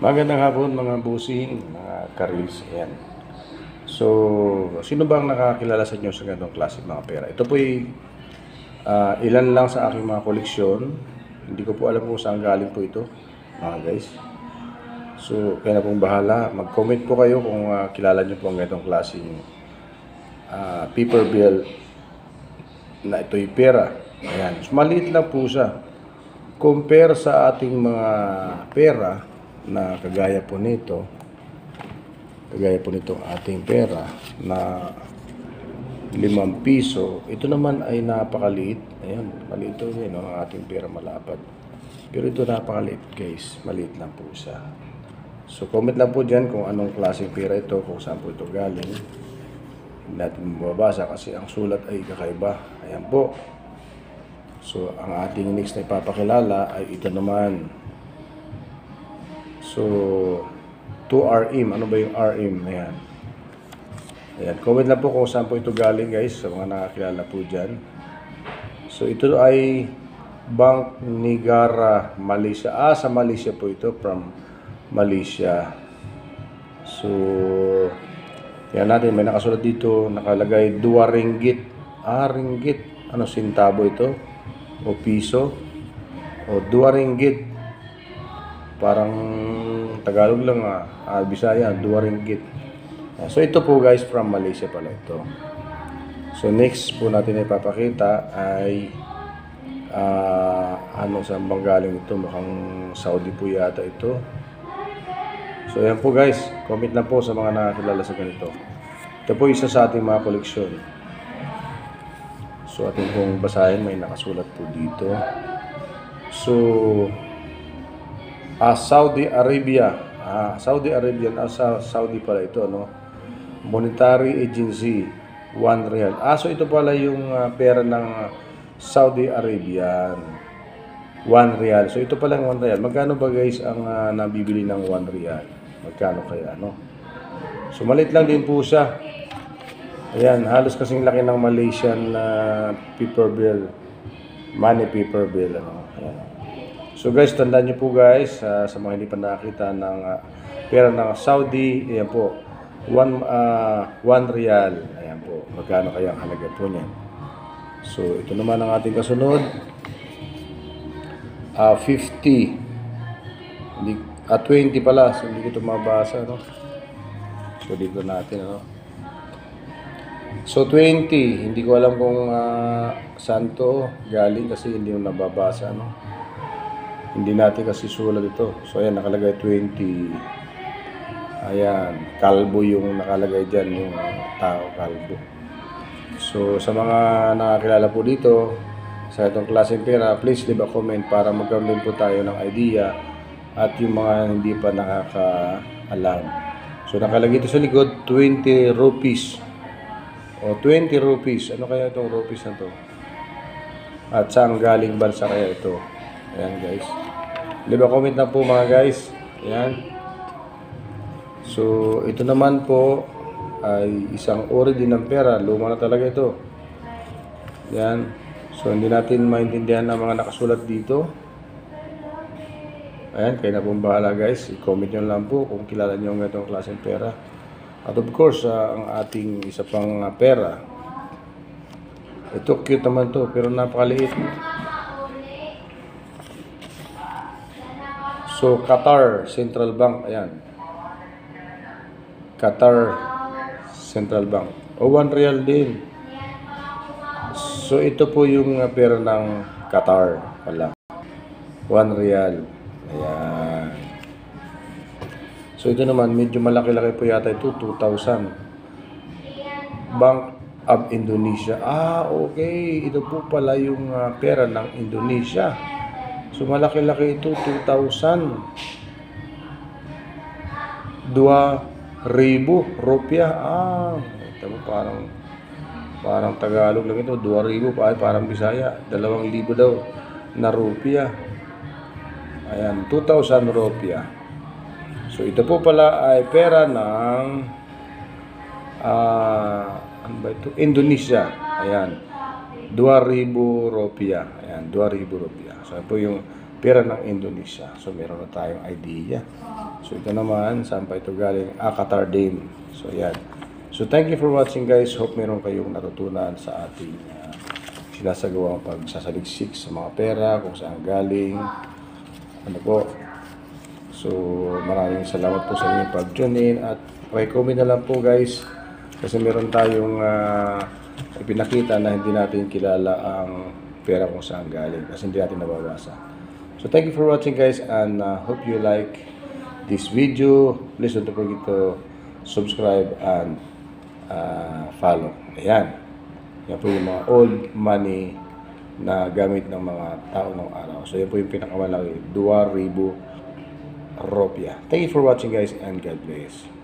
Magandang hapon mga busing, mga karis. Ayan. So, sino bang nakakilala sa inyo sa ganitong klase mga pera? Ito po'y ilan lang sa aking mga koleksyon. Hindi ko po alam kung saan galing po ito, mga guys. So, kaya na pong bahala. Mag-comment po kayo kung kilala nyo po ang ganitong klaseng paper bill na ito'y pera. Ayan. So, maliit lang po siya. Compare sa ating mga pera na kagaya po nitong ating pera na 5 piso, ito naman ay napakaliit. Ayan, maliit ito yun, ang ating pera malapad. Pero ito napakaliit guys, maliit lang po siya. So comment lang po dyan kung anong klaseng pera ito, kung saan po ito galing. Hindi natin mababasa kasi ang sulat ay kakaiba. Ayan po. So ang ating next na ipapakilala ay ito naman. So, 2RM. Ano ba yung RM? Ayan. Ayan. Comment lang po kung saan po ito galing guys. Sa mga nakakilala po dyan. So, ito ay Bank Negara, Malaysia. Sa Malaysia po ito. From Malaysia. So, yan natin. May nakasulat dito. Nakalagay 2 ringgit. Ringgit. Ano, sintabo ito? O piso? O 2 ringgit. Parang Tagalog lang Bisaya, 2 ringgit. So ito po guys from Malaysia pala ito. So next po natin ipapakita ay ano sa bang galing ito, mukhang Saudi po yata ito. So yan po guys, comment lang po sa mga nakakilala sa ganito. Ito po isa sa ating mga koleksyon. So ating pong basahin, may nakasulat po dito. So Saudi Arabia. Saudi Arabian. Saudi pala ito, no? Monetary Agency. 1 real. So ito pala yung pera ng Saudi Arabian. 1 real. So ito pala yung 1 real. Magkano ba guys ang nabibili ng 1 real? Magkano kaya, no? So maliit lang din po siya. Ayan, halos kasing laki ng Malaysian paper bill. Money paper bill, ano? Ayan. So guys, tandaan nyo po guys, sa mga hindi pa nakakita ng pera ng Saudi, ayan po, 1 real, ayan po, magkano kaya ang halaga po niyan. So ito naman ang ating kasunod, 50, 20 pala, so hindi ko ito mabasa, no? So dito natin, ano? So 20, hindi ko alam kung saan to galing kasi hindi mo nababasa, no? Hindi natin kasi sulat ito. So ayan, nakalagay 20. Ayan, kalbo yung nakalagay dyan, yung tao kalbo. So sa mga nakakilala po dito sa itong klaseng pera, please leave a comment para magkaroon din po tayo ng idea at yung mga hindi pa nakakaalam. So nakalagay ito sa likod, 20 rupees. O 20 rupees. Ano kaya itong rupees na to? At saan galing bansa kaya ito? Ayan guys. Leave a comment na po mga guys. Ayan. So ito naman po ay isang uri din ng pera. Luma na talaga ito. Ayan. So hindi natin maintindihan ang mga nakasulat dito. Ayan. Kaya na pong bahala guys. I-comment nyo lang po kung kilala nyo ang itong klaseng pera. At of course, ang ating isa pang pera. Ito cute naman to pero napakaliit. So, Qatar Central Bank, ayan. Qatar Central Bank. O 1 real din. So, ito po yung pera ng Qatar pala. 1 real. Ayan. So, ito naman, medyo malaki-laki po yata ito, 2,000. Bank of Indonesia. Okay. Ito po pala yung pera ng Indonesia. So, malaki-laki ito, 2,000. 2,000 rupiah. Ito mo, parang Tagalog lang ito. 2,000, parang Bisaya. 2,000 daw na rupiah. Ayan, 2,000 rupiah. So, ito po pala ay pera ng ano ba ito? Indonesia. Ayan. 2,000 rupiah. Ayan, 2,000 rupiah. So, ito yung pera ng Indonesia. So meron na tayong idea. So ito naman, saan pa ito galing? Qatar din. So yan. So thank you for watching guys. Hope meron kayong natutunan sa ating sinasagawang pagsasaliksik sa mga pera, kung saan galing. Ano po. So maraming salamat po sa inyong pag-tune in at comment na lang po guys. Kasi meron tayong ipinakita na hindi natin kilala ang pera kung saan galing kasi hindi natin nababasa. So thank you for watching guys and hope you like this video. Please don't forget to subscribe and follow. Ayan. Yan po yung mga old money na gamit ng mga tao ng araw. So yan po yung pinakamalaki, 2,000 rupiah. Thank you for watching guys and God bless.